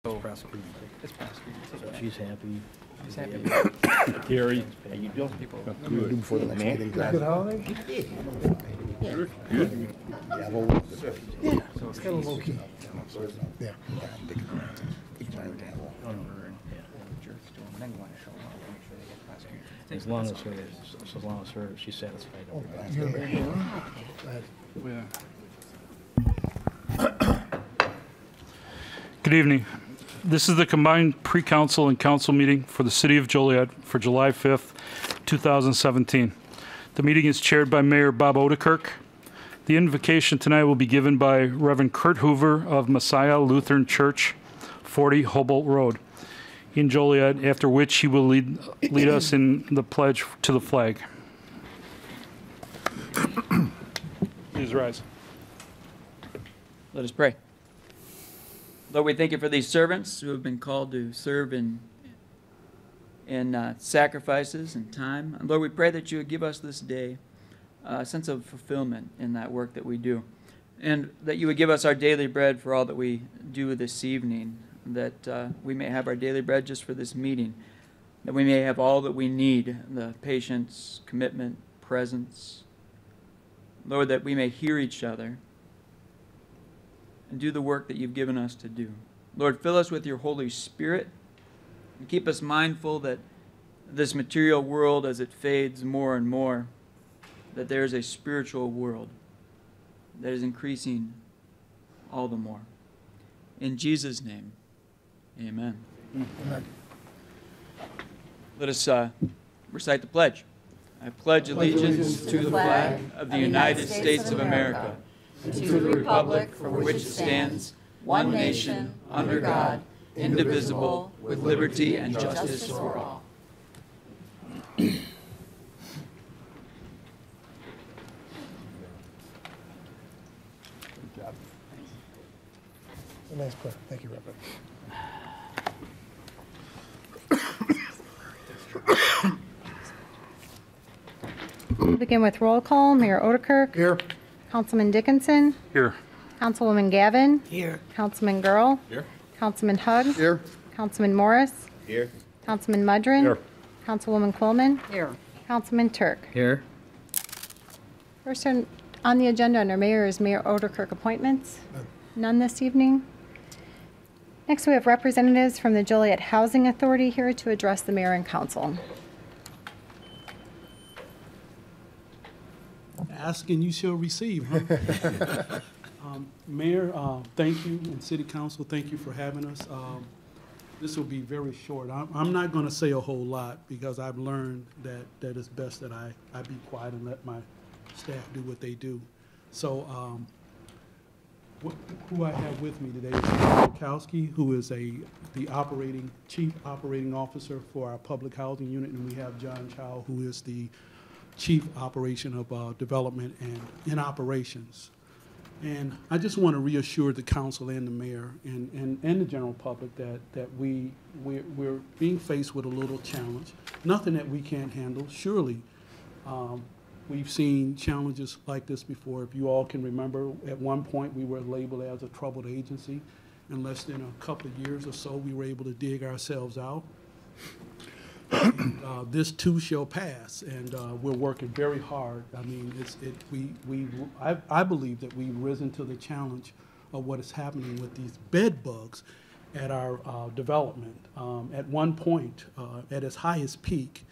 So prosecuting. It's prosecuting. So she's happy. He's happy. Gary, how you doing? People. Do before the next meeting. Good holiday? Sure. Yeah, well, Yeah, so it's kind of low key. yeah. As long as she's satisfied. Good evening. This is the combined pre-council and council meeting for the City of Joliet for July 5th, 2017. The meeting is chaired by Mayor Bob Odekirk. The invocation tonight will be given by Reverend Kurt Hoover of Messiah Lutheran Church, 40 Hobart Road in Joliet, after which he will lead us in the pledge to the flag. Please rise. Let us pray. Lord, we thank you for these servants who have been called to serve in sacrifices and time. And Lord, we pray that you would give us this day a sense of fulfillment in that work that we do. And that you would give us our daily bread for all that we do this evening. That we may have our daily bread just for this meeting. That we may have all that we need, the patience, commitment, presence. Lord, that we may hear each other and do the work that you've given us to do. Lord, fill us with your Holy Spirit and keep us mindful that this material world, as it fades more and more, that there is a spiritual world that is increasing all the more. In Jesus' name, amen. Amen. Let us recite the pledge. I pledge allegiance to the flag of the United States of America, and to the republic for which it stands, one nation, under God, indivisible, with liberty and justice for all. Good job. A nice prayer. Thank you, Reverend. We'll begin with roll call. Mayor Odekirk. Here. Councilman Dickinson. Here. Councilwoman Gavin. Here. Councilman Girl. Here. Councilman Hugg. Here. Councilman Morris. Here. Councilman Mudrin. Here. Councilwoman Quillman. Here. Councilman Turk. Here. First on the agenda under Mayor is Mayor Odekirk appointments. None this evening. Next, we have representatives from the Joliet Housing Authority here to address the mayor and council. Ask and you shall receive. Huh? Mayor, thank you, and City Council, thank you for having us. This will be very short. I'm not going to say a whole lot because I've learned that it's best that I be quiet and let my staff do what they do. So who I have with me today is Joliet Meetings, who is the Chief Operating Officer for our Public Housing Unit, and we have John Chow, who is the Chief Operation of Development and in Operations. And I just want to reassure the council and the mayor and the general public that we're being faced with a little challenge. Nothing that we can't handle. Surely we've seen challenges like this before. If you all can remember, at one point we were labeled as a troubled agency. In less than a couple of years or so, we were able to dig ourselves out. And, this too shall pass, and we're working very hard. I mean, I believe that we've risen to the challenge of what is happening with these bed bugs at our development. At one point, at its highest peak,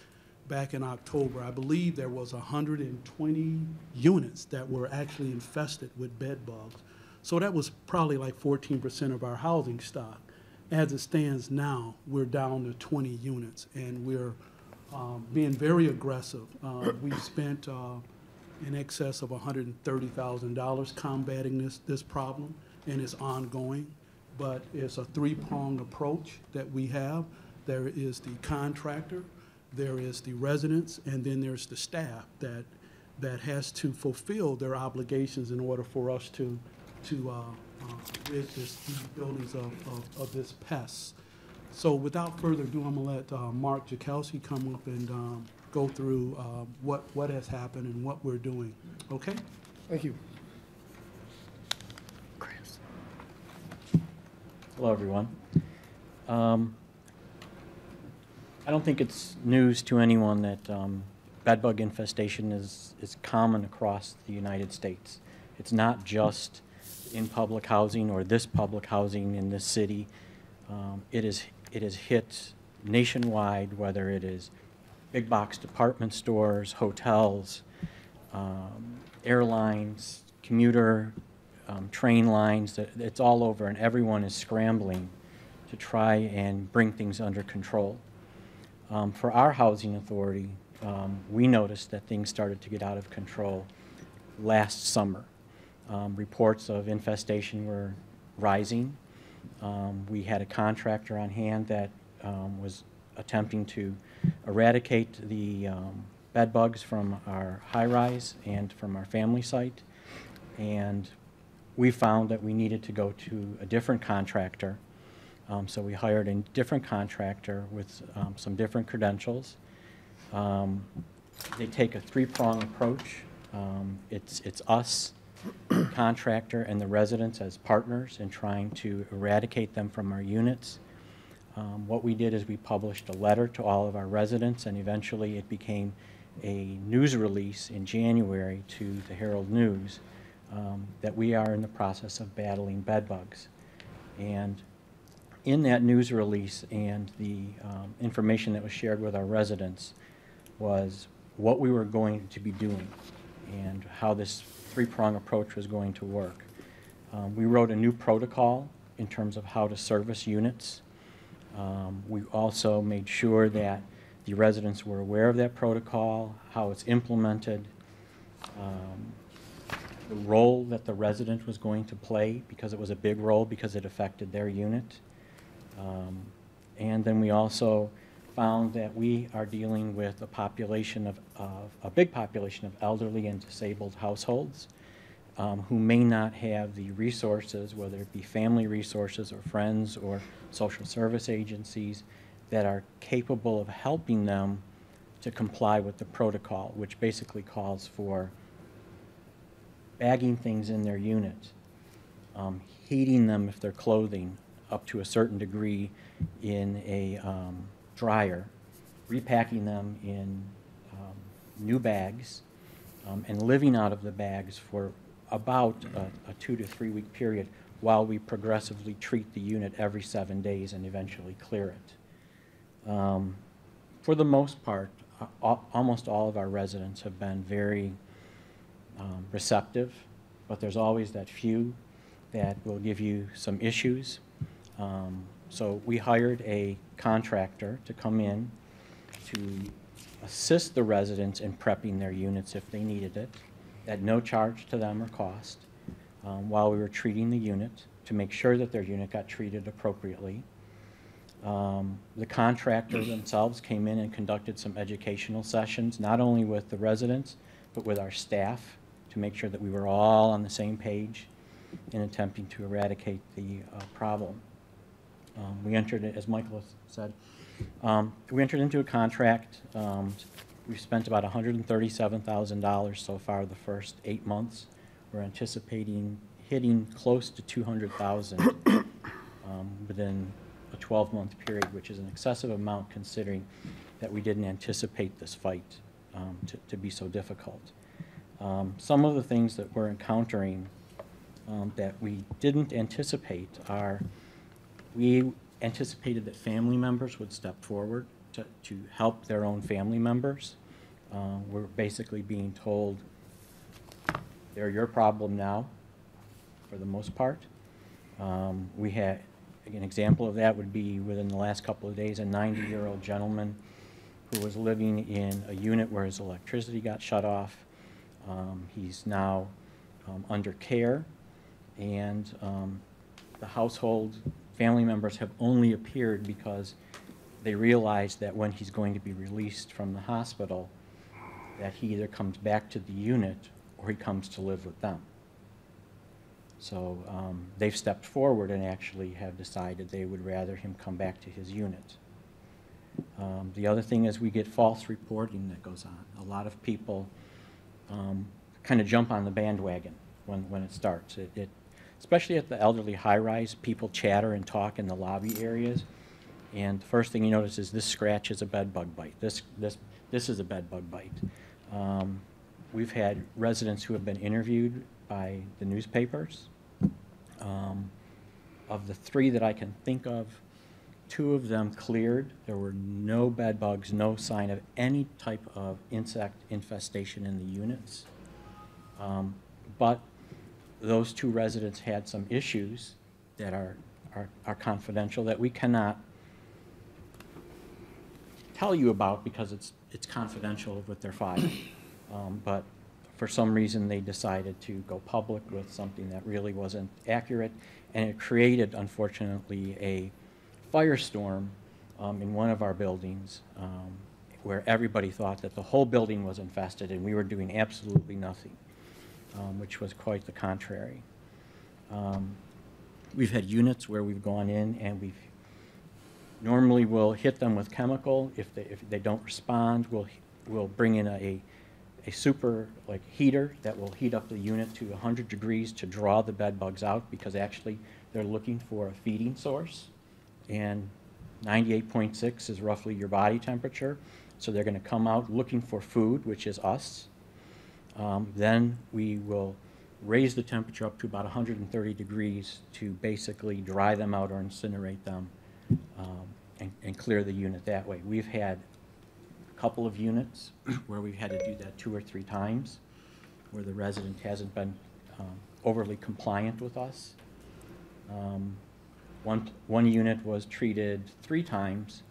back in October, I believe there was 120 units that were actually infested with bed bugs. So that was probably like 14% of our housing stock. As it stands now, we're down to 20 units, and we're being very aggressive. We've spent in excess of $130,000 combating this problem, and it's ongoing. But it's a three-pronged approach that we have. There is the contractor, there is the residents, and then there's the staff that has to fulfill their obligations in order for us to rid these buildings of this pest. So without further ado, I'm going to let Mark Jakowski come up and go through what has happened and what we're doing. Okay? Thank you. Hello, everyone. I don't think it's news to anyone that bedbug infestation is common across the United States. It's not just in public housing or this public housing in this city. It is hit nationwide, whether it is big box department stores, hotels, airlines, commuter train lines. It's all over, and everyone is scrambling to try and bring things under control. For our housing authority, we noticed that things started to get out of control last summer. Reports of infestation were rising. We had a contractor on hand that was attempting to eradicate the bed bugs from our high-rise and from our family site. And we found that we needed to go to a different contractor. So we hired a different contractor with some different credentials. They take a three-pronged approach. It's us, the contractor, and the residents as partners in trying to eradicate them from our units. What we did is we published a letter to all of our residents, and eventually it became a news release in January to the Herald News that we are in the process of battling bed bugs. And in that news release and the information that was shared with our residents was what we were going to be doing and how this three-prong approach was going to work. We wrote a new protocol in terms of how to service units. We also made sure that the residents were aware of that protocol, how it's implemented, the role that the resident was going to play, because it was a big role because it affected their unit. And then we also found that we are dealing with a population of a big population of elderly and disabled households who may not have the resources, whether it be family resources or friends or social service agencies, that are capable of helping them to comply with the protocol, which basically calls for bagging things in their unit, heating them if they're clothing up to a certain degree in a dryer, repacking them in new bags, and living out of the bags for about a 2 to 3 week period while we progressively treat the unit every 7 days and eventually clear it. For the most part, almost all of our residents have been very receptive, but there's always that few that will give you some issues. So we hired a contractor to come in to assist the residents in prepping their units if they needed it, at no charge to them or cost, while we were treating the unit to make sure that their unit got treated appropriately. The contractors themselves came in and conducted some educational sessions, not only with the residents, but with our staff, to make sure that we were all on the same page in attempting to eradicate the problem. We entered, as Michael said, we entered into a contract. We've spent about $137,000 so far the first 8 months. We're anticipating hitting close to $200,000 within a 12-month period, which is an excessive amount considering that we didn't anticipate this fight to be so difficult. Some of the things that we're encountering that we didn't anticipate are, we anticipated that family members would step forward to help their own family members. We're basically being told, they're your problem now, for the most part. We had, an example of that would be within the last couple of days, a 90-year-old gentleman who was living in a unit where his electricity got shut off. He's now under care, and the household family members have only appeared because they realized that when he's going to be released from the hospital, that he either comes back to the unit or he comes to live with them. So they've stepped forward and actually have decided they would rather him come back to his unit. The other thing is we get false reporting that goes on. A lot of people kind of jump on the bandwagon when it starts. Especially at the elderly high-rise, people chatter and talk in the lobby areas. And the first thing you notice is this scratch is a bed bug bite. This is a bed bug bite. We've had residents who have been interviewed by the newspapers. Of the 3 that I can think of, 2 of them cleared. There were no bed bugs, no sign of any type of insect infestation in the units. But those 2 residents had some issues that are confidential that we cannot tell you about because it's confidential with their file. But for some reason, they decided to go public with something that really wasn't accurate, and it created, unfortunately, a firestorm in one of our buildings where everybody thought that the whole building was infested and we were doing absolutely nothing, which was quite the contrary. We've had units where we've gone in and normally we'll hit them with chemical. If they don't respond, we'll bring in a super heater that will heat up the unit to 100 degrees to draw the bed bugs out, because actually they're looking for a feeding source, and 98.6 is roughly your body temperature, so they're going to come out looking for food, which is us. Then we will raise the temperature up to about 130 degrees to basically dry them out or incinerate them and clear the unit that way. We've had couple of units where we've had to do that 2 or 3 times, where the resident hasn't been overly compliant with us. One unit was treated 3 times.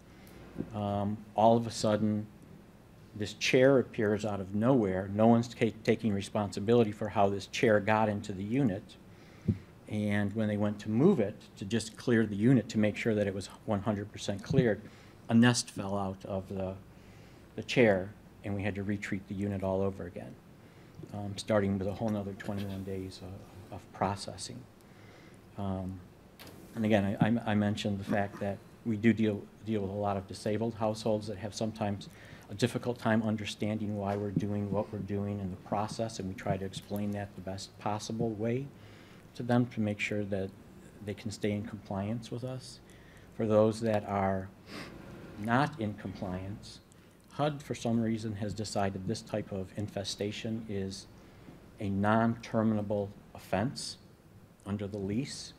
All of a sudden, this chair appears out of nowhere. No one's taking responsibility for how this chair got into the unit. And when they went to move it, to just clear the unit to make sure that it was 100% cleared, a nest fell out of the chair, and we had to retreat the unit all over again, starting with a whole nother 21 days of processing. And again, I mentioned the fact that we do deal with a lot of disabled households that have sometimes a difficult time understanding why we're doing what we're doing in the process, and we try to explain that the best possible way to them to make sure that they can stay in compliance with us. For those that are not in compliance, HUD, for some reason, has decided this type of infestation is a non-terminable offense under the lease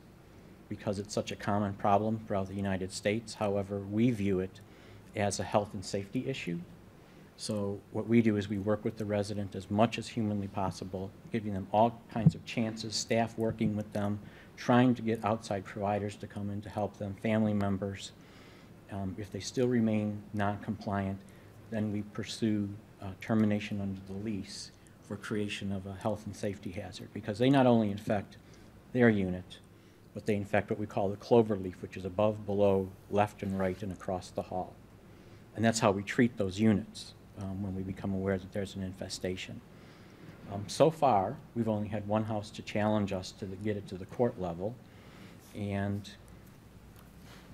because it's such a common problem throughout the United States. However, we view it as a health and safety issue. So what we do is we work with the resident as much as humanly possible, giving them all kinds of chances, staff working with them, trying to get outside providers to come in to help them, family members. If they still remain non-compliant, then we pursue termination under the lease for creation of a health and safety hazard, because they not only infect their unit, but they infect what we call the clover leaf, which is above, below, left and right, and across the hall. And that's how we treat those units when we become aware that there's an infestation. So far, we've only had 1 house to challenge us to get it to the court level, and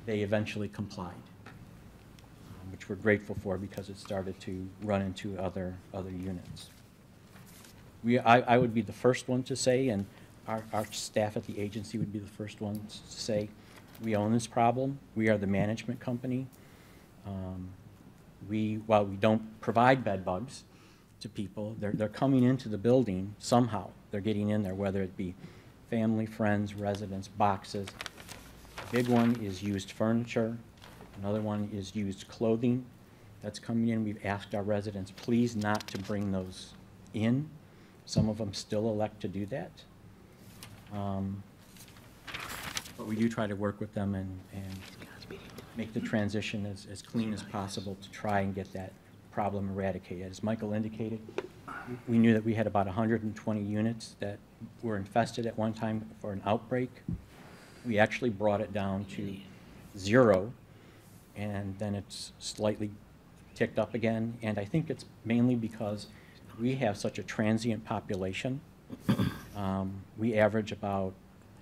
they eventually complied, which we're grateful for because it started to run into other units. I would be the first one to say, and our staff at the agency would be the first ones to say, we own this problem. We are the management company. While we don't provide bed bugs to people, they're coming into the building somehow. They're getting in there, whether it be family, friends, residents, boxes. A big one is used furniture. Another one is used clothing that's coming in. We've asked our residents, please not to bring those in. Some of them still elect to do that. But we do try to work with them and make the transition as clean as possible to try and get that problem eradicated. As Michael indicated, we knew that we had about 120 units that were infested at one time for an outbreak. We actually brought it down to 0, and then it's slightly ticked up again. And I think it's mainly because we have such a transient population. We average about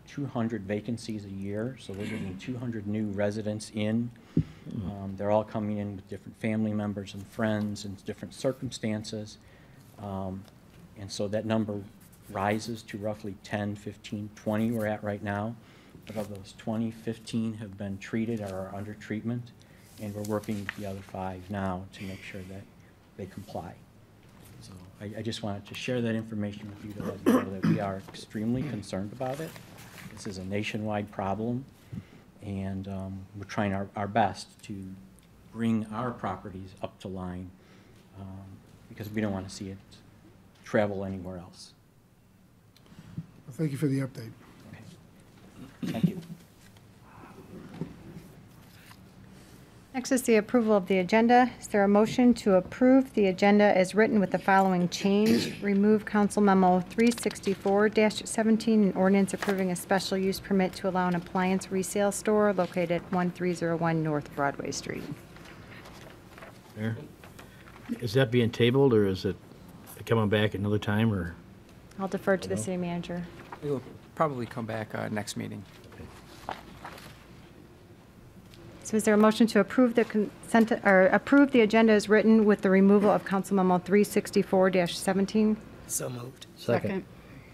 200 vacancies a year, so we're getting 200 new residents in. They're all coming in with different family members and friends and different circumstances. And so that number rises to roughly 10, 15, 20 we're at right now. but of those 20, 15 have been treated or are under treatment, and we're working with the other 5 now to make sure that they comply. So I just wanted to share that information with you to let you know that we are extremely concerned about it. This is a nationwide problem, and we're trying our best to bring our properties up to line because we don't want to see it travel anywhere else. Well, thank you for the update. Okay. Thank you. Next is the approval of the agenda. Is there a motion to approve the agenda as written with the following change? Remove Council Memo 364-17, an ordinance approving a special use permit to allow an appliance resale store located at 1301 North Broadway Street. Mayor, is that being tabled, or is it coming back another time, or? I'll defer to the city manager. We will probably come back next meeting. So is there a motion to approve the consent, or approve the agenda as written with the removal of Council Memo 364-17? So moved. Second.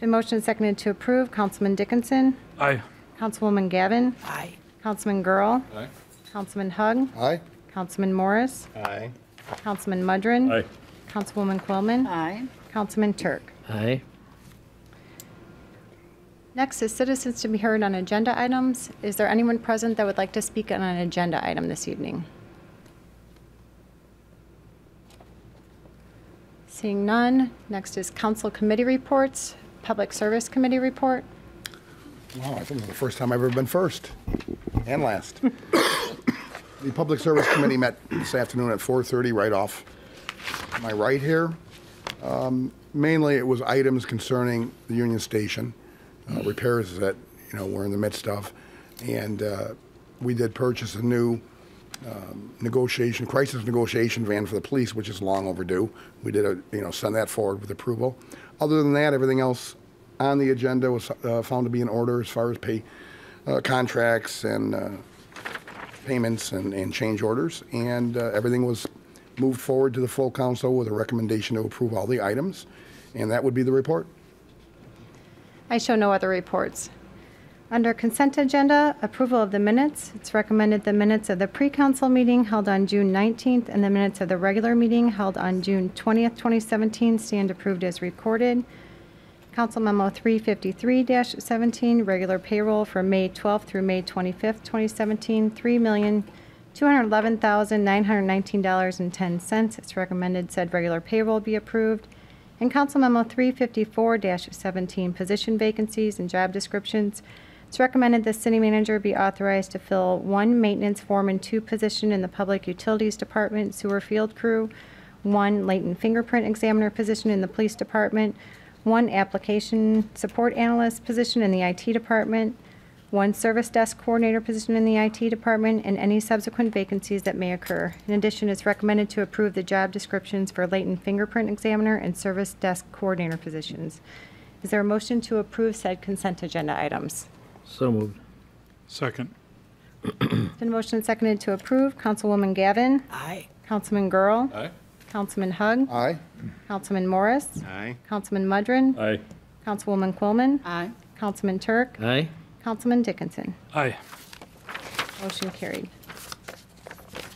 The motion is seconded to approve. Councilman Dickinson? Aye. Councilwoman Gavin? Aye. Councilman Girl? Aye. Councilman Hug? Aye. Councilman Morris? Aye. Councilman Mudrin? Aye. Councilwoman Quillman? Aye. Councilman Turk. Aye. Next is citizens to be heard on agenda items. Is there anyone present that would like to speak on an agenda item this evening? Seeing none, next is council committee reports. Public Service Committee report. Wow, I think this is the first time I've ever been first and last. The Public Service Committee met this afternoon at 4:30 right off my right here. Mainly it was items concerning the Union Station, repairs that, we're in the midst of. And we did purchase a new crisis negotiation van for the police, which is long overdue. We did, send that forward with approval. Other than that, everything else on the agenda was found to be in order as far as pay contracts and payments and change orders. And everything was moved forward to the full council with a recommendation to approve all the items. And that would be the report. I show no other reports. Under consent agenda, approval of the minutes. It's recommended the minutes of the pre-council meeting held on June 19th and the minutes of the regular meeting held on June 20th, 2017 stand approved as recorded. Council Memo 353-17, regular payroll for May 12th through May 25th, 2017, $3,211,919.10. It's recommended said regular payroll be approved. And Council Memo 354-17, position vacancies and job descriptions. It's recommended the city manager be authorized to fill 1 maintenance foreman 2 position in the Public Utilities Department sewer field crew, 1 latent fingerprint examiner position in the Police Department, 1 application support analyst position in the IT Department, 1 service desk coordinator position in the IT Department, and any subsequent vacancies that may occur. In addition, it's recommended to approve the job descriptions for latent fingerprint examiner and service desk coordinator positions. Is there a motion to approve said consent agenda items? So moved. Second. Been motion and seconded to approve. Councilwoman Gavin? Aye. Councilman Girl? Aye. Councilman Hug? Aye. Councilman Morris? Aye. Councilman Mudrin? Aye. Councilwoman Quillman? Aye. Councilman Turk? Aye. Councilman Dickinson? Aye. Motion carried.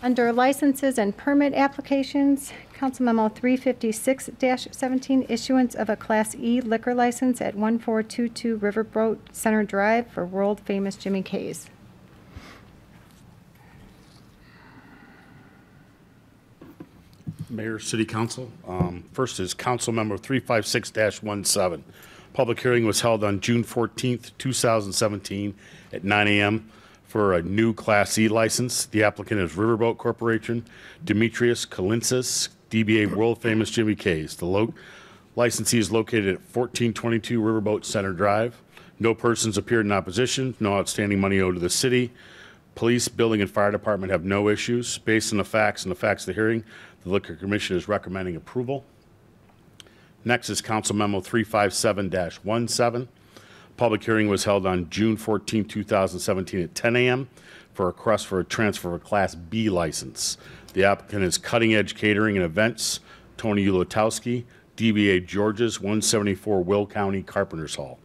Under licenses and permit applications, Council Memo 356-17, issuance of a Class E liquor license at 1422 Riverboat Center Drive for world-famous Jimmy K's. Mayor, City Council. First is Council Member 356-17. Public hearing was held on June 14th, 2017 at 9 a.m. for a new Class E license. The applicant is Riverboat Corporation, Demetrius Kalinsis, DBA World Famous Jimmy K's. The licensee is located at 1422 Riverboat Center Drive. No persons appeared in opposition, no outstanding money owed to the city. Police, building, and fire department have no issues. Based on the facts of the hearing, the Liquor Commission is recommending approval. Next is Council Memo 357-17. Public hearing was held on June 14, 2017 at 10 a.m. for a request for a transfer of a Class B license. The applicant is Cutting Edge Catering and Events, Tony Ulatowski, DBA George's, 174 Will County, Carpenters Hall.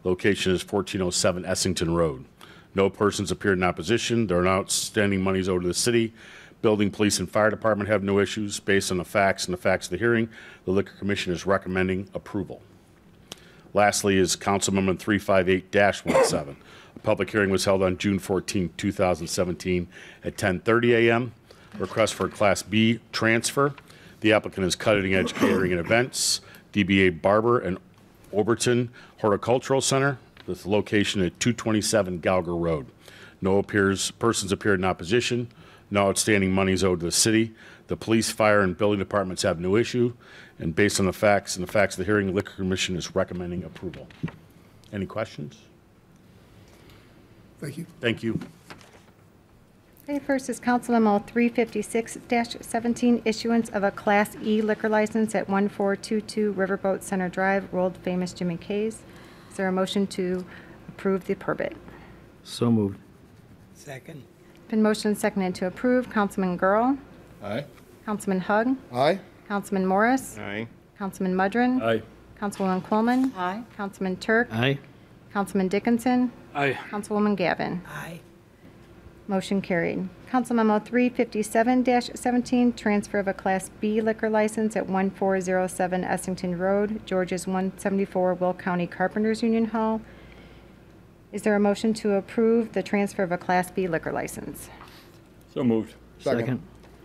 Location is 1407 Essington Road. No persons appeared in opposition. There are no outstanding monies owed to the city. Building, police, and fire department have no issues. Based on the facts and the facts of the hearing, the Liquor Commission is recommending approval. Lastly is Council Amendment 358-17. A public hearing was held on June 14, 2017 at 10:30 a.m. Request for a Class B transfer. The applicant is Cutting Edge Catering and Events, DBA Barber and Overton Horticultural Center, with location at 227 Gallagher Road. No persons appeared in opposition. No outstanding monies owed to the city. The police, fire, and building departments have no issue. And based on the facts and the facts of the hearing, the Liquor Commission is recommending approval. Any questions? Thank you. Thank you. Okay, first is Council Memo 356-17, issuance of a Class E liquor license at 1422 Riverboat Center Drive, World Famous Jimmy K's. Is there a motion to approve the permit? So moved. Second. Been motioned and seconded to approve. Councilman Girl, Aye. Councilman Hug, Aye. Councilman Morris, Aye. Councilman Mudrin, Aye. Councilwoman Coleman, Aye. Councilman Turk, Aye. Councilman Dickinson, Aye. Councilwoman Gavin. Aye. Motion carried. Council Memo 357-17, transfer of a Class B liquor license at 1407 Essington Road, George's 174, Will County Carpenters Union Hall. Is there a motion to approve the transfer of a Class B liquor license? So moved. Second.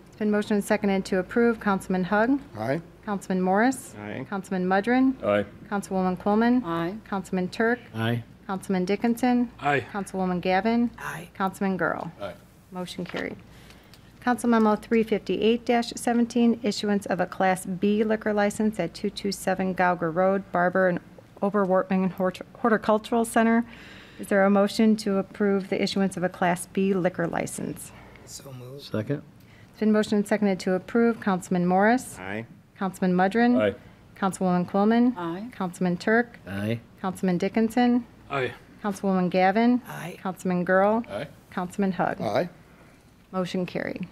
It's been motioned and seconded to approve. Councilman Hug, Aye. Councilman Morris, Aye. Councilman Mudrin, Aye. Councilwoman Coleman, Aye. Councilman Turk, Aye. Councilman Dickinson, Aye. Councilwoman Gavin, Aye. Councilman Girl. Aye. Motion carried. Council Memo 358-17, issuance of a Class B liquor license at 227 Gauger Road, Barber and Oberwortman Horticultural Center. Is there a motion to approve the issuance of a Class B liquor license? So moved. Second. It's been motioned and seconded to approve. Councilman Morris, Aye. Councilman Mudrin, Aye. Councilwoman Coleman, Aye. Councilman Turk, Aye. Councilman Dickinson, Aye. Councilwoman Gavin, Aye. Councilman Girl, Aye. Councilman Hug. Aye. Motion carried.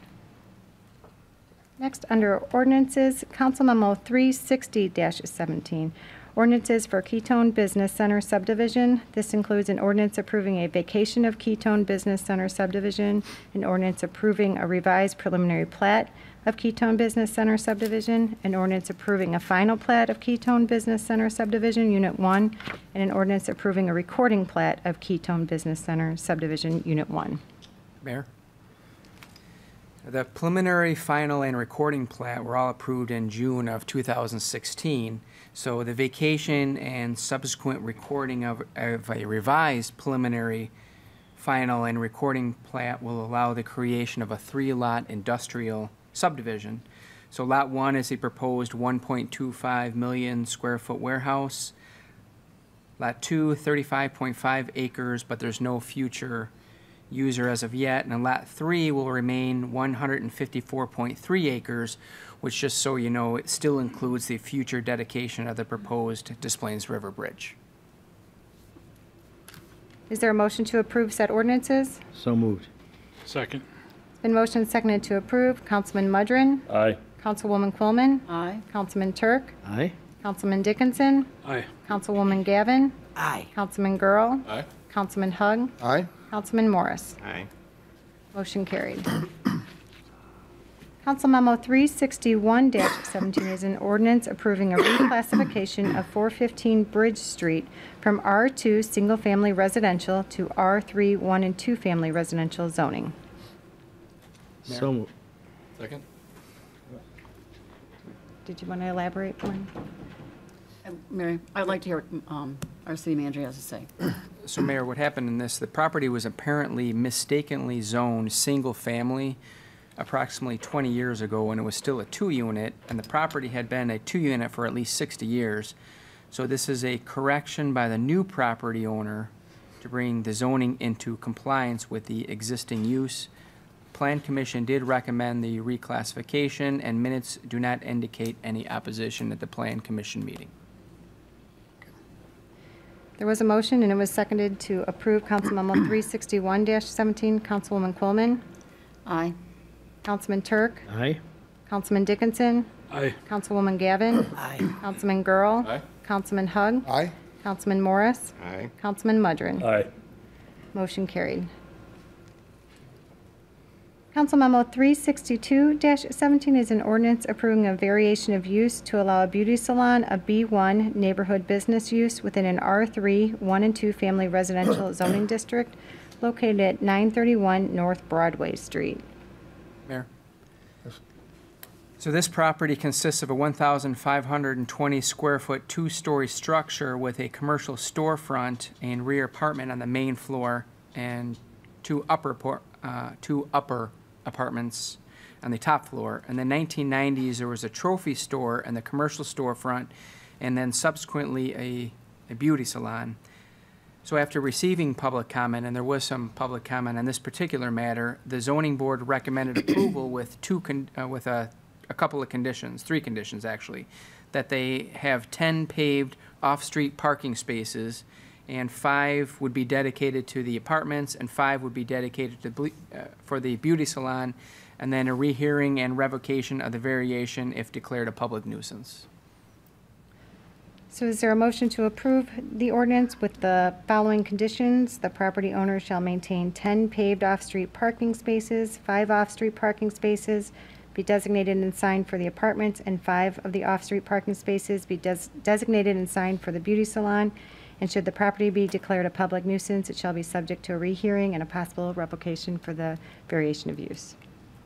Next, under ordinances, Council Memo 360-17, ordinances for Ketone Business Center subdivision. This includes an ordinance approving a vacation of Ketone Business Center subdivision, an ordinance approving a revised preliminary plat of Ketone Business Center subdivision, an ordinance approving a final plat of Ketone Business Center subdivision, Unit 1, and an ordinance approving a recording plat of Ketone Business Center subdivision, Unit 1. Mayor? The preliminary, final, and recording plat were all approved in June of 2016. So the vacation and subsequent recording of a revised preliminary, final, and recording plat will allow the creation of a 3-lot industrial subdivision. So Lot 1 is a proposed 1.25 million square foot warehouse. Lot 2, 35.5 acres, but there's no future user as of yet. And Lot 3 will remain 154.3 acres, which, just so you know, it still includes the future dedication of the proposed Des Plaines River Bridge. Is there a motion to approve said ordinances? So moved. Second. It's been motioned and seconded to approve. Councilman Mudrin, Aye. Councilwoman Coleman, Aye. Councilman Turk, Aye. Councilman Dickinson, Aye. Councilwoman Gavin, Aye. Councilman Girl, Aye. Councilman Hug, Aye. Councilman Morris. Aye. Motion carried. Council Memo 361-17 is an ordinance approving a reclassification of 415 Bridge Street from R2 Single Family Residential to R3 1 and 2 Family Residential zoning. So moved. Second. Did you want to elaborate one? Mary, I'd like to hear what our city manager has to say. So Mayor, what happened in this, the property was apparently mistakenly zoned single-family approximately 20 years ago when it was still a 2-unit, and the property had been a 2-unit for at least 60 years. So this is a correction by the new property owner to bring the zoning into compliance with the existing use. Plan Commission did recommend the reclassification, and minutes do not indicate any opposition at the Plan Commission meeting. There was a motion, and it was seconded to approve Council Memo 361-17. Councilwoman Coleman, Aye. Councilman Turk, Aye. Councilman Dickinson, Aye. Councilwoman Gavin, Aye. Councilman Girl, Aye. Councilman Hug, Aye. Councilman Morris, Aye. Councilman Mudrin. Aye. Motion carried. Council Memo 362-17 is an ordinance approving a variation of use to allow a beauty salon, a B1 neighborhood business use within an R3 1 and 2 family residential zoning district located at 931 North Broadway Street. Mayor? So this property consists of a 1,520 square foot, two-story structure with a commercial storefront and rear apartment on the main floor and two upper apartments on the top floor. In the 1990s, there was a trophy store and the commercial storefront, and then subsequently a beauty salon. So after receiving public comment, and there was some public comment on this particular matter, the zoning board recommended approval with a couple of conditions, 3 conditions actually, that they have 10 paved off-street parking spaces, and 5 would be dedicated to the apartments, and 5 would be dedicated to for the beauty salon, and then a rehearing and revocation of the variation if declared a public nuisance. So is there a motion to approve the ordinance with the following conditions? The property owner shall maintain 10 paved off-street parking spaces, 5 off-street parking spaces be designated and signed for the apartments, and 5 of the off-street parking spaces be designated and signed for the beauty salon. And should the property be declared a public nuisance, it shall be subject to a rehearing and a possible revocation for the variation of use.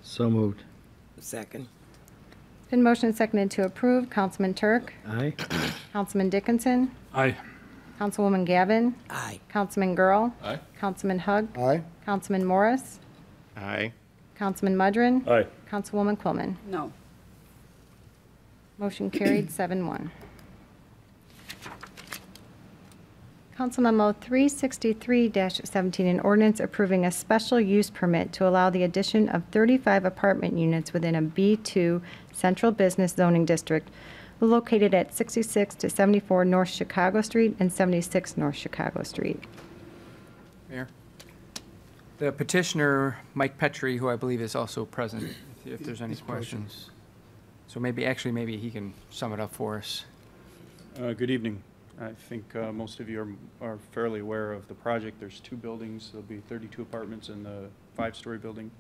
So moved. Second. Been motion and seconded to approve. Councilman Turk. Aye. Councilman Dickinson. Aye. Councilwoman Gavin. Aye. Councilman Girl. Aye. Councilman Hug. Aye. Councilman Morris. Aye. Councilman Mudrin. Aye. Councilwoman Quillman. No. Motion carried 7-1. Council Memo 363-17, an ordinance approving a special use permit to allow the addition of 35 apartment units within a B2 Central Business Zoning District located at 66 to 74 North Chicago Street and 76 North Chicago Street. Mayor? The petitioner, Mike Petrie, who I believe is also present, if there's any questions. So maybe he can sum it up for us. Good evening. I think most of you are fairly aware of the project. There's 2 buildings. There'll be 32 apartments in the 5-story building,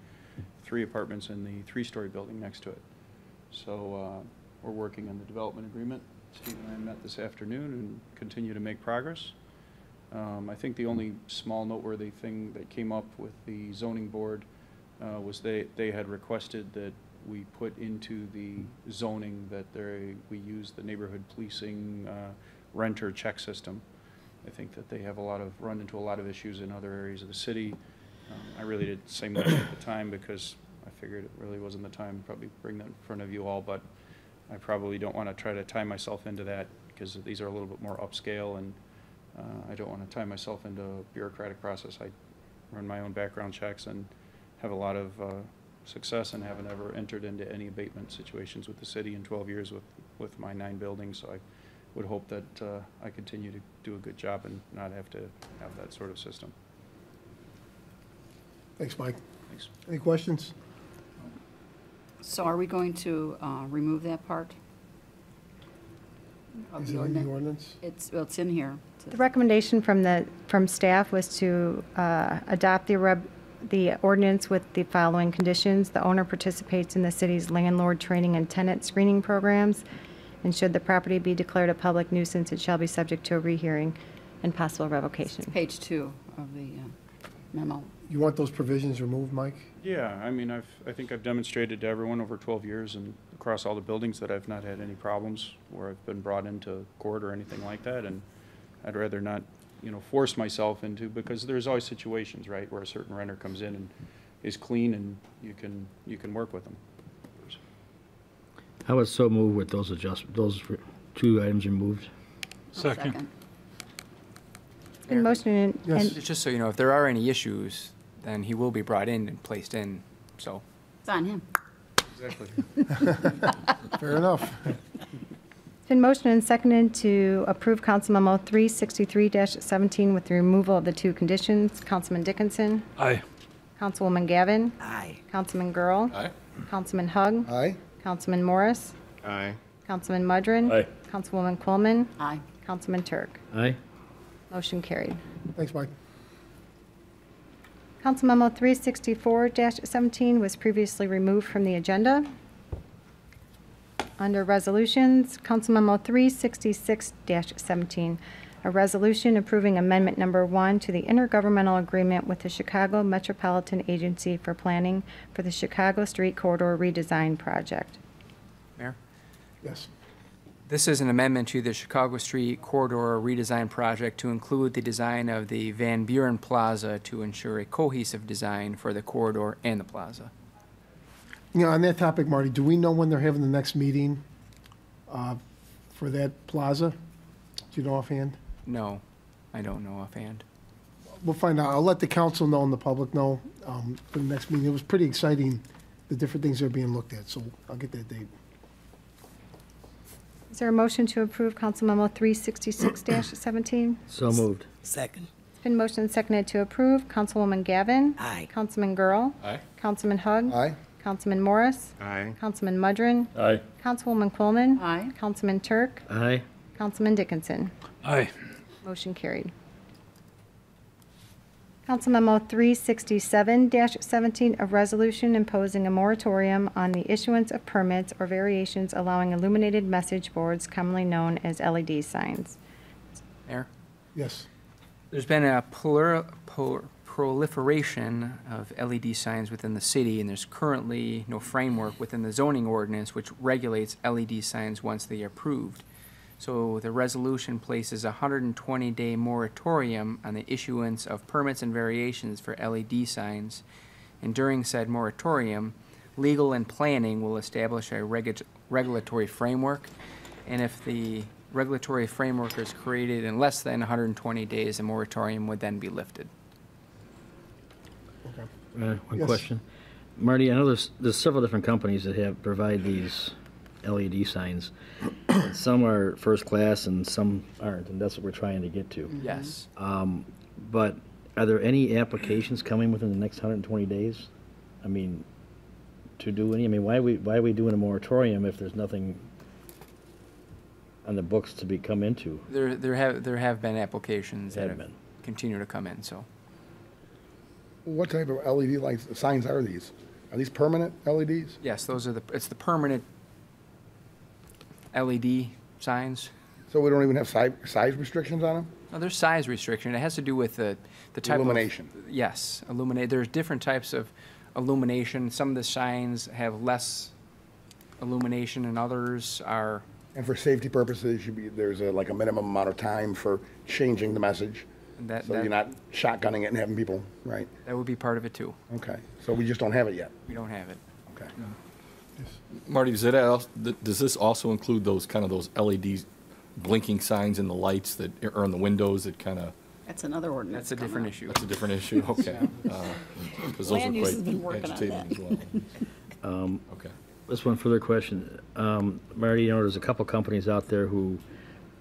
3 apartments in the 3-story building next to it. So we're working on the development agreement. Steve and I met this afternoon and continue to make progress. I think the only small noteworthy thing that came up with the zoning board was they had requested that we put into the zoning that we use the neighborhood policing renter check system. I think that they have run into a lot of issues in other areas of the city. I really didn't say much at the time because I figured it really wasn't the time to probably bring that in front of you all, but I probably don't want to try to tie myself into that because these are a little bit more upscale, and I don't want to tie myself into a bureaucratic process. I run my own background checks and have a lot of success and haven't ever entered into any abatement situations with the city in 12 years with my 9 buildings, so I would hope that I continue to do a good job and not have to have that sort of system. Thanks, Mike. Thanks. Any questions? So are we going to remove that part of Is the it in the ordinance? ordinance? It's in here. The recommendation from staff was to adopt the ordinance with the following conditions. The owner participates in the city's landlord training and tenant screening programs, and should the property be declared a public nuisance, it shall be subject to a rehearing and possible revocation. It's page 2 of the memo. You want those provisions removed, Mike? Yeah, I mean, I think I've demonstrated to everyone over 12 years and across all the buildings that I've not had any problems where I've been brought into court or anything like that, and I'd rather not, force myself into, because there's always situations, right, where a certain renter comes in and is clean and you can work with them. I would so move with those 2 items removed. Second. Been motion Yes. Just so you know, if there are any issues, then he will be brought in and placed in, so. It's on him. Exactly. Fair enough. It's been motioned and seconded to approve Council Memo 363-17 with the removal of the 2 conditions. Councilman Dickinson. Aye. Councilwoman Gavin. Aye. Councilman Girl. Aye. Councilman Hug. Aye. Councilman Morris. Aye. Councilman Mudrin. Aye. Councilwoman Quillman. Aye. Councilman Turk. Aye. Motion carried. Thanks, Mike. Council Memo 364-17 was previously removed from the agenda. Under Resolutions, Council Memo 366-17, a resolution approving Amendment Number 1 to the intergovernmental agreement with the Chicago Metropolitan Agency for Planning for the Chicago Street Corridor Redesign Project. Mayor? Yes. This is an amendment to the Chicago Street Corridor Redesign Project to include the design of the Van Buren Plaza to ensure a cohesive design for the corridor and the plaza. You know, on that topic, Marty, do we know when they're having the next meeting for that plaza? Do you know offhand? No, I don't know offhand. We'll find out. I'll let the council know and the public know for the next meeting. It was pretty exciting, the different things that are being looked at, so I'll get that date. Is there a motion to approve Council Memo 366-17? So moved. Second. It's been motioned and seconded to approve. Councilwoman Gavin. Aye. Councilman Girl. Aye. Councilman Hug. Aye. Councilman Morris. Aye. Councilman Mudrin. Aye. Councilwoman Coleman. Aye. Councilman Turk. Aye. Councilman Dickinson. Aye. Motion carried. Council Memo 367-17, a resolution imposing a moratorium on the issuance of permits or variations allowing illuminated message boards, commonly known as LED signs. Mayor? Yes. There's been a proliferation of LED signs within the city, and there's currently no framework within the zoning ordinance which regulates LED signs once they are approved. So the resolution places a 120-day moratorium on the issuance of permits and variations for LED signs. And during said moratorium, legal and planning will establish a regulatory framework. And if the regulatory framework is created in less than 120 days, the moratorium would then be lifted. Okay. One Yes. question. Marty, I know there's several different companies that provide these LED signs. Some are first class and some aren't, and that's what we're trying to get to. Yes. But are there any applications coming within the next 120 days? I mean, to do any, I mean, why are we doing a moratorium if there's nothing on the books to be come into? There have been applications that Have have been. continued to come in, so. What type of LED lights, signs are these? Are these permanent LEDs? Yes, it's the permanent LED signs. So we don't even have size restrictions on them? No, there's size restriction. It has to do with the type Illumination. of... Yes, illuminate. There's different types of illumination. Some of the signs have less illumination and others are... And for safety purposes, there's like a minimum amount of time for changing the message. So you're not shotgunning it and having people, right? That would be part of it too. Okay, so we just don't have it yet. We don't have it. Okay. Marty, does this also include those LED blinking signs in the lights that are on the windows that kind of? That's another ordinance. That's a different issue. That's a different issue, okay. Because those Land are use quite has been working on agitating as well. Okay. Just one further question. Marty, you know, there's a couple companies out there who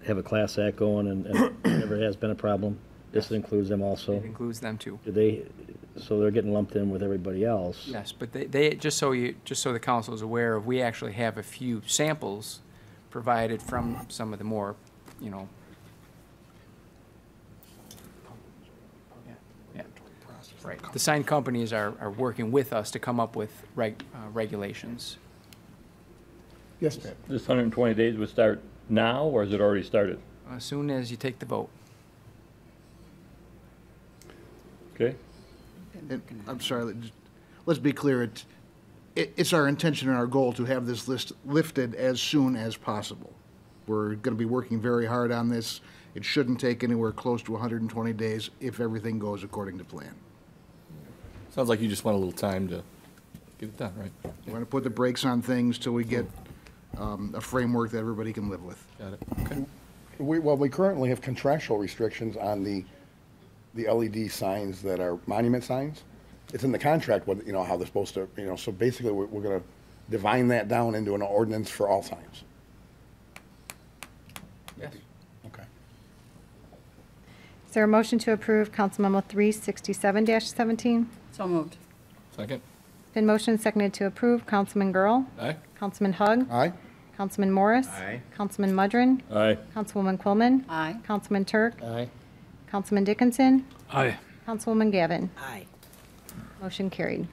have a class act going and never has been a problem. This includes them also? It includes them too. So they're getting lumped in with everybody else? Yes, but they just so the council is aware of, we actually have a few samples provided from some of the more, you know. Yeah. Right. The sign companies are working with us to come up with regulations. Yes, Pat. This 120 days would start now, or has it already started? As soon as you take the vote. Okay. And I'm sorry, let's be clear, it's our intention and our goal to have this list lifted as soon as possible. We're going to be working very hard on this. It shouldn't take anywhere close to 120 days if everything goes according to plan. Sounds like you just want a little time to get it done, right? We're going to put the brakes on things till we get a framework that everybody can live with. Got it, okay. We currently have contractual restrictions on the LED signs that are monument signs. It's in the contract, what, you know, how they're supposed to, you know, so basically we're going to divine that down into an ordinance for all signs. Yes. Okay. Is there a motion to approve Council Memo 367-17? So moved. Second? Been motioned and seconded to approve. Councilman Girl. Aye. Councilman Hug. Aye. Councilman Morris. Aye. Councilman Mudrin. Aye. Councilwoman Coleman. Aye. Councilman Turk. Aye. Councilman Dickinson. Aye. Councilwoman Gavin. Aye. Motion carried.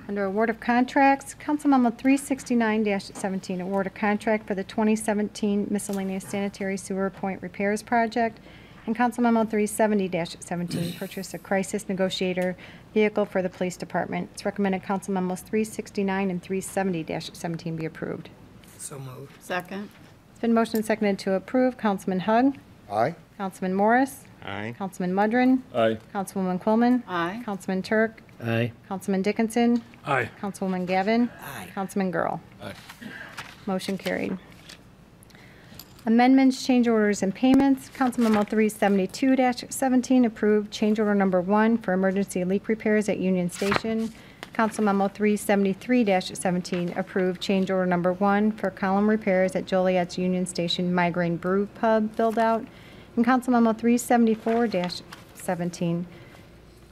Under award of contracts, Council Memo 369-17, award of contract for the 2017 miscellaneous sanitary sewer point repairs project, and Council Memo 370-17, purchase a crisis negotiator vehicle for the police department. It's recommended Council Memos 369 and 370-17 be approved. So moved. Second. It's been motioned and seconded to approve. Councilman Hug. Aye. Councilman Morris. Aye. Councilman Mudrin. Aye. Councilwoman Quillman. Aye. Councilman Turk. Aye. Councilman Dickinson. Aye. Councilwoman Gavin. Aye. Councilman Girl. Aye. Motion carried. Amendments, change orders, and payments. Council Memo 372-17, approved change order number 1 for emergency leak repairs at Union Station. Council Memo 373-17, approved change order number 1 for column repairs at Joliet's Union Station Migraine Brew Pub build-out. And Council Memo 374-17,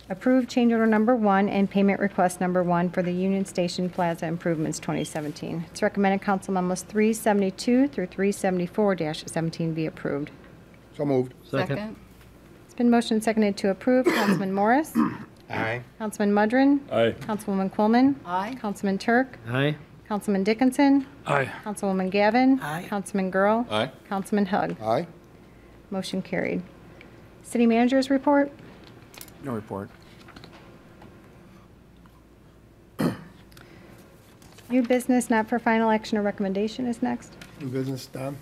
approved change order number 1 and payment request number 1 for the Union Station Plaza Improvements 2017. It's recommended Council Memos 372 through 374-17 be approved. So moved. Second. It's been motioned and seconded to approve. Councilman Morris. Aye. Councilman Mudrin. Aye. Councilwoman Quillman. Aye. Councilman Turk. Aye. Councilman Dickinson. Aye. Councilwoman Gavin. Aye. Councilman Girl. Aye. Councilman Hug. Aye. Motion carried. City Manager's report. No report. New business not for final action or recommendation is next. New business, Don?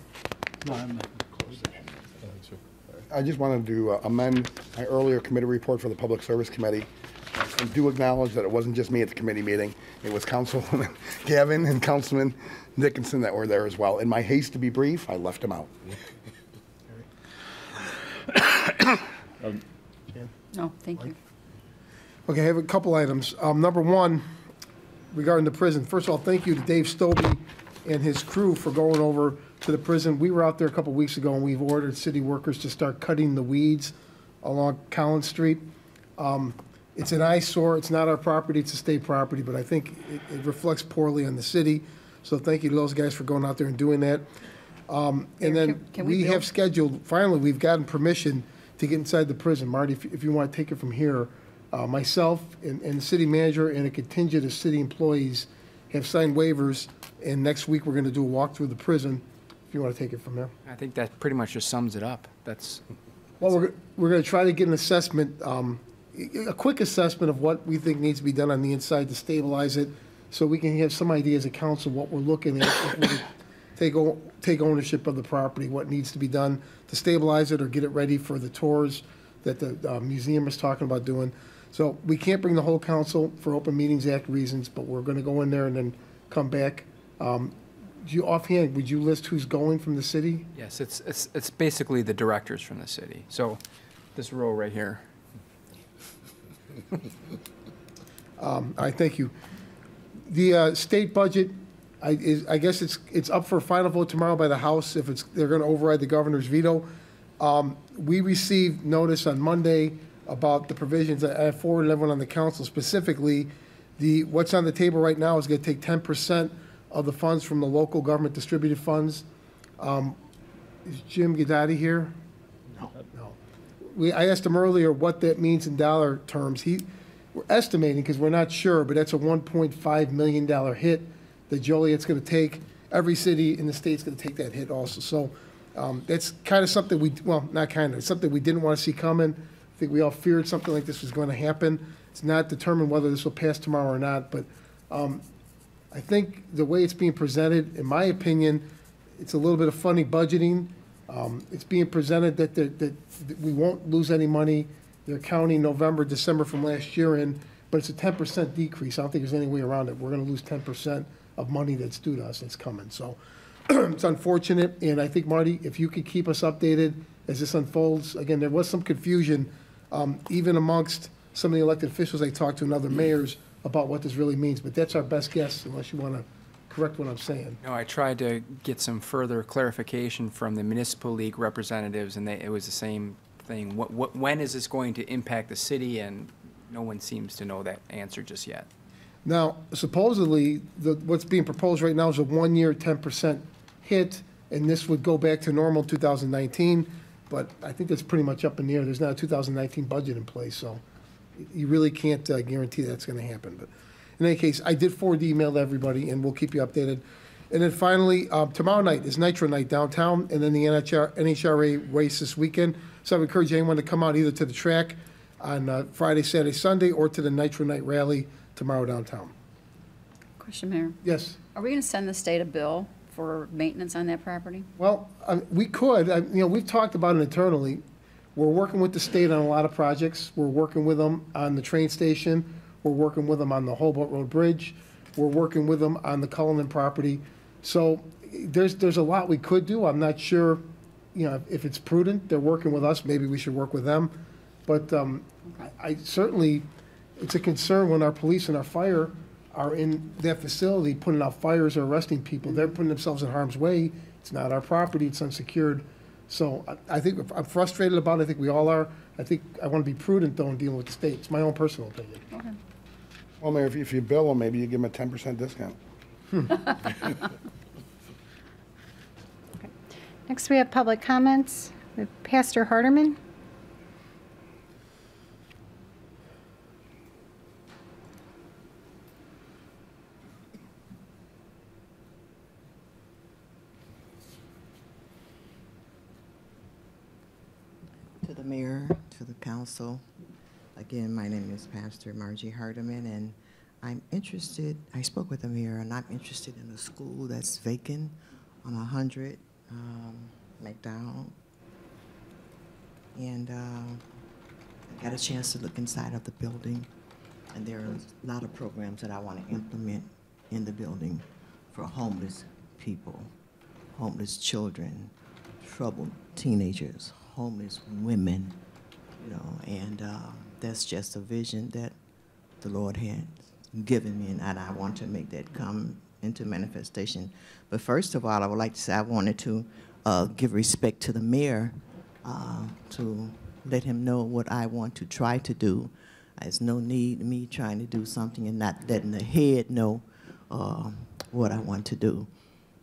I just wanted to amend my earlier committee report for the Public Service Committee. And do acknowledge that it wasn't just me at the committee meeting. It was Councilwoman Gavin and Councilman Dickinson that were there as well. In my haste to be brief, I left them out. No, thank you. Okay, I have a couple items. Number one, regarding the prison. First of all, thank you to Dave Stobie and his crew for going over to the prison. We were out there a couple weeks ago, and we've ordered city workers to start cutting the weeds along Collins Street. It's an eyesore. It's not our property. It's a state property, but I think it reflects poorly on the city. So thank you to those guys for going out there and doing that. And then can we we bill? have scheduled, finally, we've gotten permission to get inside the prison. Marty, if you want to take it from here, myself and the city manager and a contingent of city employees have signed waivers, and next week we're going to do a walk through the prison, if you want to take it from there. I think that pretty much just sums it up. That's, Well, we're going to try to get an assessment, a quick assessment of what we think needs to be done on the inside to stabilize it, so we can have some idea as a council what we're looking at, if we're to take ownership of the property, what needs to be done to stabilize it or get it ready for the tours that the museum is talking about doing. So we can't bring the whole council for Open Meetings Act reasons, but we're going to go in there and then come back. Offhand, would you list who's going from the city? yes, it's basically the directors from the city. So this row right here. All right, thank you. The state budget, I guess it's up for a final vote tomorrow by the House if they're going to override the governor's veto. We received notice on Monday about the provisions. I forwarded everyone on the council specifically. What's on the table right now is going to take 10% of the funds from the local government distributed funds. Is Jim Gadati here? No. I asked him earlier what that means in dollar terms. We're estimating, because we're not sure, but that's a $1.5 million hit that Joliet's going to take. Every city in the state's going to take that hit also. So that's kind of something it's something we didn't want to see coming. I think we all feared something like this was going to happen. It's not determined whether this will pass tomorrow or not, but I think the way it's being presented, in my opinion, it's a little bit of funny budgeting. It's being presented that we won't lose any money. They're counting November, December from last year in, but it's a 10% decrease. I don't think there's any way around it. We're going to lose 10% of money that's due to us that's coming. So it's unfortunate, and I think, Marty, if you could keep us updated as this unfolds. Again, there was some confusion, even amongst some of the elected officials I talked to and other mayors about what this really means, but that's our best guess, unless you want to correct what I'm saying. No, I tried to get some further clarification from the Municipal League representatives, and it was the same thing. When is this going to impact the city? And no one seems to know that answer just yet. Now, supposedly, what's being proposed right now is a 1-year 10% hit, and this would go back to normal 2019, but I think that's pretty much up in the air. There's not a 2019 budget in place, so You really can't guarantee that's going to happen. But in any case, I did forward the email to everybody, and we'll keep you updated. And then finally, tomorrow night is Nitro Night downtown, and then the NHRA race this weekend. So I would encourage anyone to come out either to the track on Friday, Saturday, Sunday, or to the Nitro Night rally tomorrow downtown. Question, Mayor. Yes. Are we going to send the state a bill for maintenance on that property? Well, we could. We've talked about it internally. We're working with the state on a lot of projects. We're working with them on the train station. We're working with them on the Hobart Road Bridge. We're working with them on the Cullinan property. So there's a lot we could do. I'm not sure, if it's prudent. They're working with us. Maybe we should work with them. But I certainly, it's a concern when our police and our fire are in that facility putting out fires or arresting people. They're putting themselves in harm's way. It's not our property. It's unsecured. So I think I'm frustrated about it. I think we all are. I think I want to be prudent, though, in dealing with the state. It's my own personal opinion. Okay. Well, Mayor, if you bill them, maybe you give them a 10% discount. Next, we have public comments with Pastor Hardeman. To the mayor, to the council. Again, my name is Pastor Margie Hardeman, and I'm interested, I spoke with the mayor, and I'm interested in a school that's vacant on 100 McDowell. And I got a chance to look inside of the building, and there are a lot of programs that I want to implement in the building for homeless people, homeless children, troubled teenagers, homeless women, and that's just a vision that the Lord had given me, and I want to make that come into manifestation. But first of all, I would like to say I wanted to give respect to the mayor, to let him know what I want to try to do. There's no need in me trying to do something and not letting the head know what I want to do.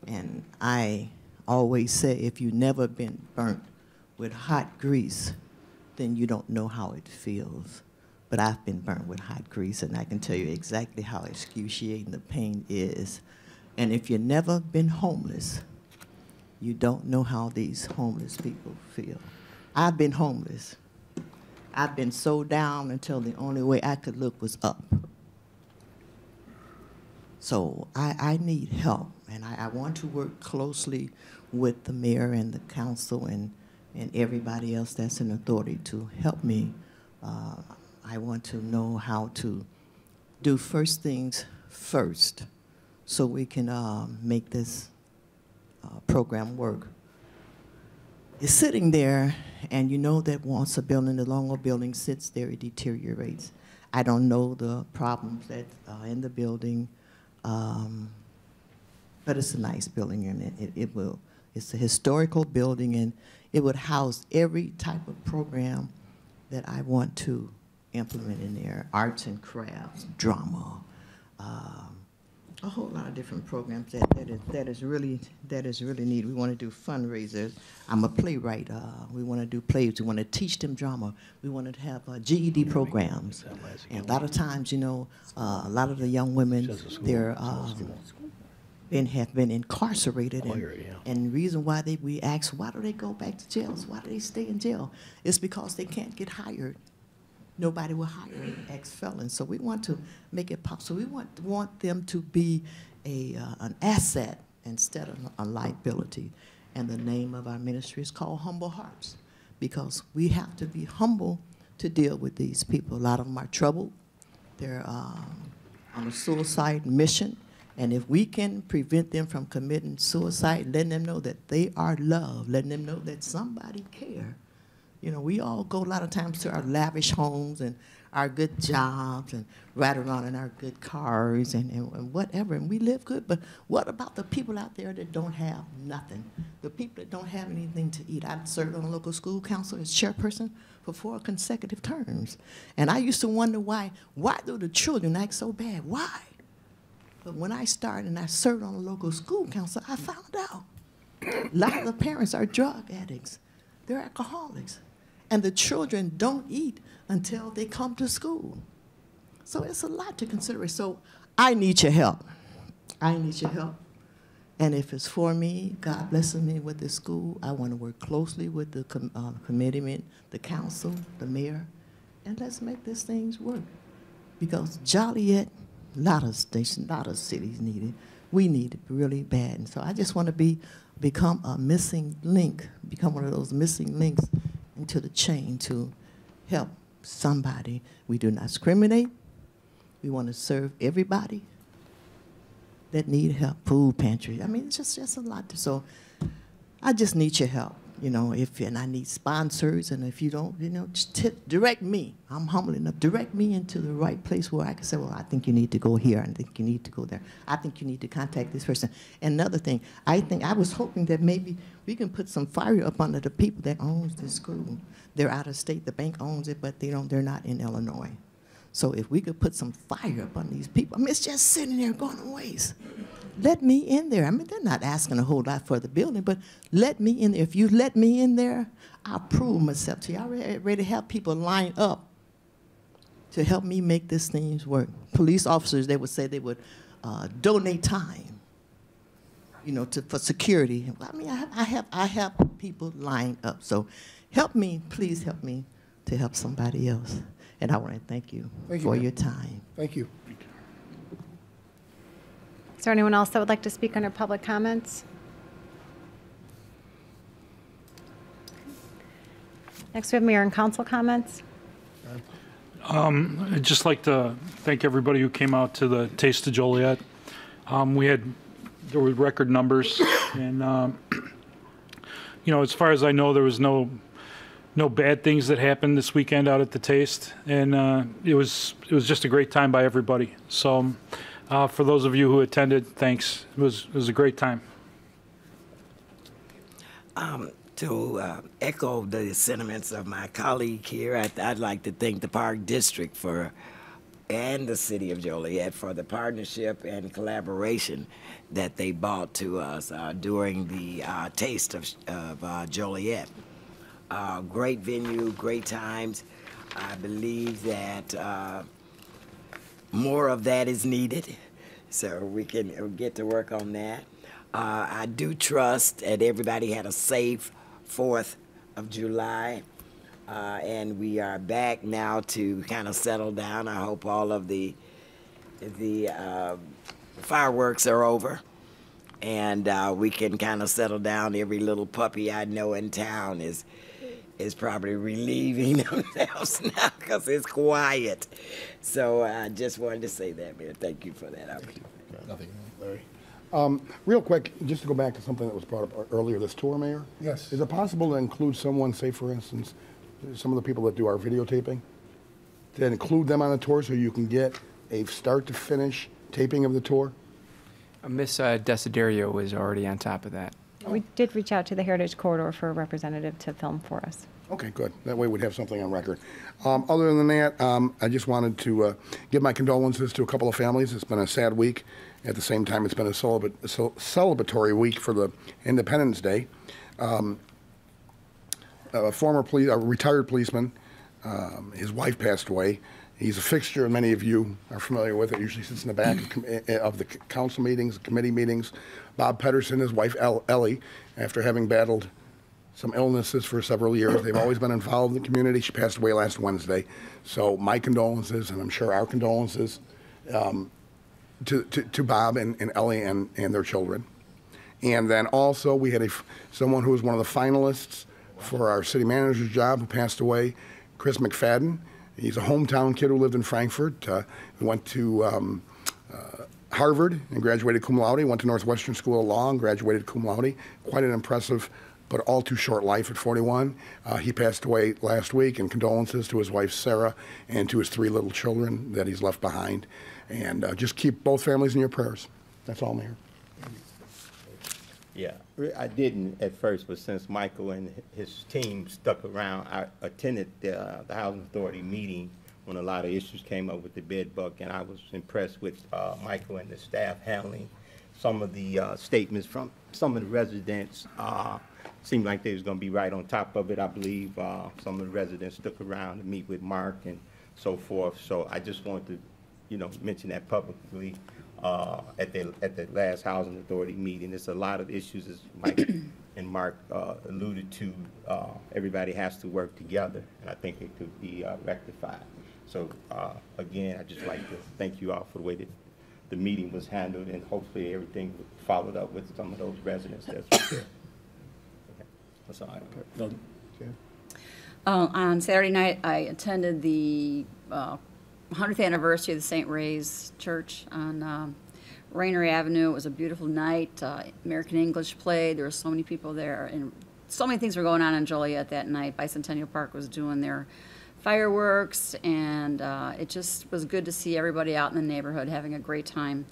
And I always say, if you've never been burnt with hot grease, then you don't know how it feels. But I've been burnt with hot grease, and I can tell you exactly how excruciating the pain is. And if you've never been homeless, you don't know how these homeless people feel. I've been homeless. I've been so down until the only way I could look was up. So I need help, and I want to work closely with the mayor and the council and everybody else that's in authority to help me. I want to know how to do first things first so we can make this program work. It's sitting there, and you know that once a building, the longer building sits there, it deteriorates. I don't know the problems that are in the building, but it's a nice building, and it's a historical building, and it would house every type of program that I want to implement in there, arts and crafts, drama, a whole lot of different programs that is really needed. We want to do fundraisers. I'm a playwright. We want to do plays. We want to teach them drama. We want to have GED programs. And a lot of times, a lot of the young women, they're have been incarcerated, and the reason why we ask, why do they go back to jail? Why do they stay in jail? It's because they can't get hired. Nobody will hire ex-felons. So we want to make it possible. We want them to be an asset instead of a liability. And the name of our ministry is called Humble Hearts, because we have to be humble to deal with these people. A lot of them are troubled. They're on a suicide mission. And if we can prevent them from committing suicide, letting them know that they are loved, letting them know that somebody cares. We all go a lot of times to our lavish homes and our good jobs and ride around in our good cars and whatever, and we live good. But what about the people out there that don't have nothing? The people that don't have anything to eat. I served on a local school council as chairperson for 4 consecutive terms. And I used to wonder why do the children act so bad? Why? But when I started and I served on a local school council, I found out a lot of the parents are drug addicts. They're alcoholics. And the children don't eat until they come to school. So it's a lot to consider. So I need your help. I need your help. And if it's for me, God blesses me with the school, I want to work closely with the committee, the council, the mayor, and let's make these things work. Because Joliet, a lot of stations, a lot of cities need it. We need it really bad. And so I just want to become a missing link, become one of those missing links into the chain to help somebody. We do not discriminate. We want to serve everybody that need help, food pantry. I mean, it's just a lot. So I just need your help, you know, and I need sponsors, and if you don't, you know, just direct me. I'm humble enough. Direct me into the right place where I can say, well, I think you need to go here. I think you need to go there. I think you need to contact this person. And another thing, I was hoping that maybe we can put some fire up under the people that owns this school. They're out of state. The bank owns it, but they're not in Illinois. So if we could put some fire up on these people, I mean, it's just sitting there going to waste. Let me in there. I mean, they're not asking a whole lot for the building, but let me in there. If you let me in there, I'll prove myself to you. I already have people lined up to help me make these things work. Police officers, they would say they would donate time, you know, for security. I mean, I have people lined up. So help me, please help me to help somebody else. And I want to thank you for your time. Thank you. Is there anyone else that would like to speak under public comments? Next, we have mayor and council comments. I'd just like to thank everybody who came out to the Taste of Joliet. There were record numbers, and you know, as far as I know, there was no bad things that happened this weekend out at the Taste, and it was just a great time by everybody. So for those of you who attended, thanks. It was a great time. To echo the sentiments of my colleague here, I'd like to thank the Park District and the City of Joliet for the partnership and collaboration that they brought to us during the Taste of Joliet. Great venue, great times. I believe that more of that is needed, so we can get to work on that. I do trust that everybody had a safe 4th of July, and we are back now to kind of settle down. I hope all of the fireworks are over, and we can kind of settle down. Every little puppy I know in town is probably relieving themselves now because it's quiet. So I just wanted to say that, Mayor. Thank you for that opportunity. Nothing, Larry. Real quick, just to go back to something that was brought up earlier, this tour, Mayor. Yes. Is it possible to include someone, say for instance, some of the people that do our videotaping, to include them on the tour so you can get a start to finish taping of the tour? Miss Desiderio was already on top of that. We did reach out to the Heritage Corridor for a representative to film for us. Okay, good. That way we'd have something on record. Other than that, I just wanted to give my condolences to a couple of families. It's been a sad week. At the same time, it's been a celebratory week for the Independence Day. A retired policeman, his wife passed away. He's a fixture, and many of you are familiar with it. Usually sits in the back of the council meetings, committee meetings. Bob Pedersen, his wife Ellie, after having battled some illnesses for several years, they've always been involved in the community. She passed away last Wednesday. So my condolences, and I'm sure our condolences, to Bob and Ellie and their children. And then also we had someone who was one of the finalists for our city manager's job who passed away, Chris McFadden. He's a hometown kid who lived in Frankfurt. He went to Harvard and graduated cum laude. Went to Northwestern School of Law and graduated cum laude. Quite an impressive but all too short life at 41. He passed away last week, and condolences to his wife Sarah and to his 3 little children that he's left behind. And just keep both families in your prayers. That's all, Mayor. Yeah, I didn't at first, but since Michael and his team stuck around, I attended the Housing Authority meeting when a lot of issues came up with the bed bug, and I was impressed with Michael and the staff handling some of the statements from some of the residents seemed like they was gonna be right on top of it. I believe, some of the residents stuck around to meet with Mark and so forth. So I just wanted to, you know, mention that publicly, at the last Housing Authority meeting. There's a lot of issues, as Mike and Mark, alluded to. Everybody has to work together, and I think it could be, rectified. So, again, I'd just like to thank you all for the way that the meeting was handled, and hopefully everything followed up with some of those residents that's there. That's all I have. On Saturday night, I attended the 100th anniversary of the St. Ray's Church on Rainer Avenue. It was a beautiful night. American English played. There were so many people there, and so many things were going on in Joliet that night. Bicentennial Park was doing their fireworks, and it just was good to see everybody out in the neighborhood having a great time,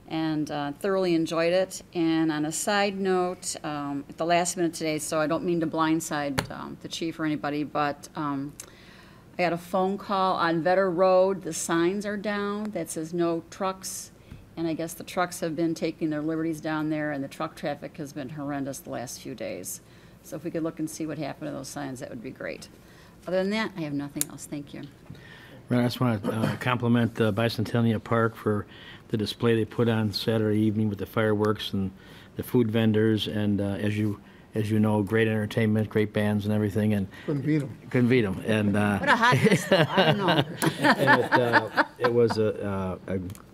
and thoroughly enjoyed it. And on a side note, at the last minute today, so I don't mean to blindside the chief or anybody, but I got a phone call on Vetter Road. The signs are down that says no trucks, and I guess the trucks have been taking their liberties down there, and the truck traffic has been horrendous the last few days. So if we could look and see what happened to those signs, that would be great. Other than that, I have nothing else. Thank you. Right, I just want to compliment Bicentennial Park for the display they put on Saturday evening with the fireworks and the food vendors, and as you know, great entertainment, great bands and everything, and Couldn't beat them. couldn't beat them. And What a hot list, though. I don't know. and it was a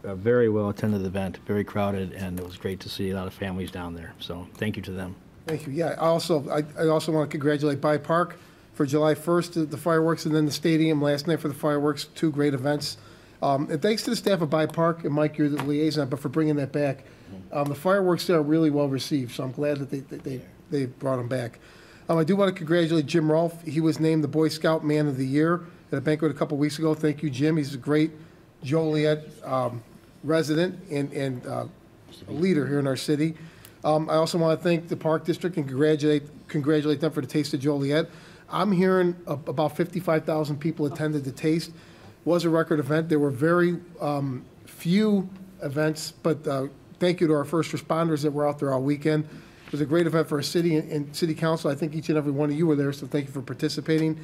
very well attended event, very crowded, and it was great to see a lot of families down there. So thank you to them. Thank you. Yeah, I also want to congratulate By Park for July 1st, the fireworks, and then the stadium last night for the fireworks. Two great events. And thanks to the staff of By Park, and Mike, you're the liaison, but for bringing that back. The fireworks there are really well received, so I'm glad that they brought them back. I do want to congratulate Jim Rolfe. He was named the Boy Scout Man of the Year at a banquet a couple weeks ago. Thank you, Jim. He's a great Joliet resident and a leader here in our city. I also want to thank the Park District and congratulate them for the Taste of Joliet. I'm hearing about 55,000 people attended the Taste. It was a record event. There were very few events, but thank you to our first responders that were out there all weekend. It was a great event for our city and city council. I think each and every one of you were there, so thank you for participating.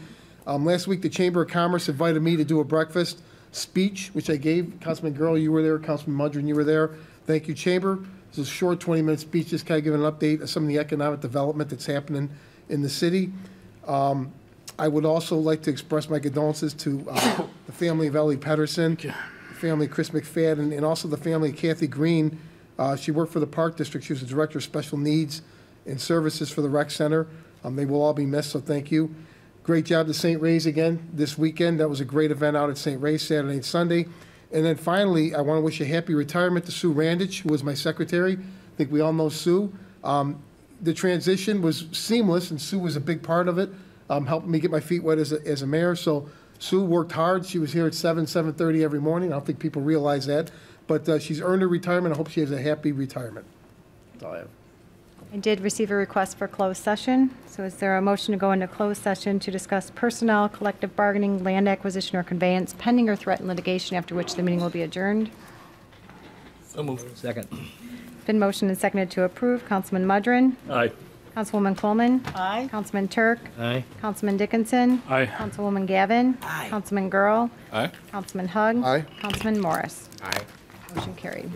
Last week, the Chamber of Commerce invited me to do a breakfast speech, which I gave. Councilman Girl, you were there. Councilman Mudron, you were there. Thank you, Chamber. This is a short 20-minute speech, just kind of giving an update of some of the economic development that's happening in the city. I would also like to express my condolences to the family of Ellie Pedersen, the family of Chris McFadden, and also the family of Kathy Green. She worked for the Park District. She was the Director of Special Needs and Services for the Rec Center. They will all be missed, so thank you. Great job to St. Ray's again this weekend. That was a great event out at St. Ray's Saturday and Sunday. And then finally, I want to wish a happy retirement to Sue Randich, who was my secretary. I think we all know Sue. The transition was seamless, and Sue was a big part of it, helping me get my feet wet as a mayor. So Sue worked hard. She was here at 7:30 every morning. I don't think people realize that. But she's earned her retirement. I hope she has a happy retirement. That's all I have. I did receive a request for closed session. So is there a motion to go into closed session to discuss personnel, collective bargaining, land acquisition or conveyance, pending or threatened litigation, after which the meeting will be adjourned? So moved. Second. Been motioned and seconded to approve. Councilman Mudron. Aye. Councilwoman Coleman. Aye. Councilman Turk. Aye. Councilman Dickinson. Aye. Councilwoman Gavin. Aye. Councilman Girl. Aye. Councilman Hug. Aye. Councilman Morris. Aye. Motion carried.